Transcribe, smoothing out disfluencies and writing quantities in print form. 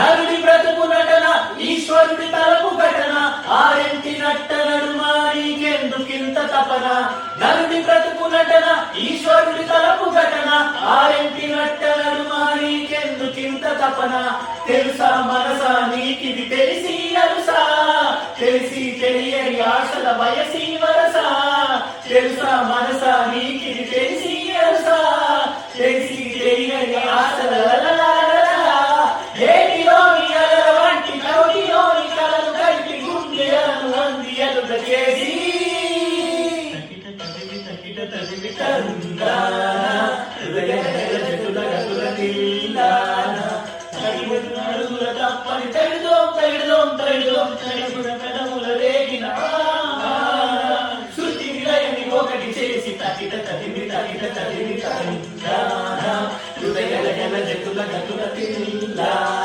నరుడి బ్రతుకు నటన ఈశ్వరుడి తలపు ఘటన ఆరెంటి నట్ట నడుమా నీకెందుకింత తపన నరుడి బ్రతుకు నటన ఈశ్వరుడి తలపు ఘటన ఆరెంటి నట్ట నడుమా నీకెందుకింత తపన తెలుసా మనసా నీకిది తెలిసి అలుసా తెలిసి తెలియని ఆశల వయసి వరసా తెలుసా మనసా నీకిది తెలిసి అలుసా తెలిసి తెలియని ఆశల ఏటిలోని అలల వంటి కవిలోని కలలు కలిపి గుండెలను అందియలుగ చేసి తకిట తదివి తందాన హృదయ జటుల గతుల తిల్లాన అడుగుల తప్పని తడిదోం పెదముల రేగిన శృతి విలయని ఒకటి చేసి తకిట తదివి తందాన హృదయ జటుల గతుల తిల్లాన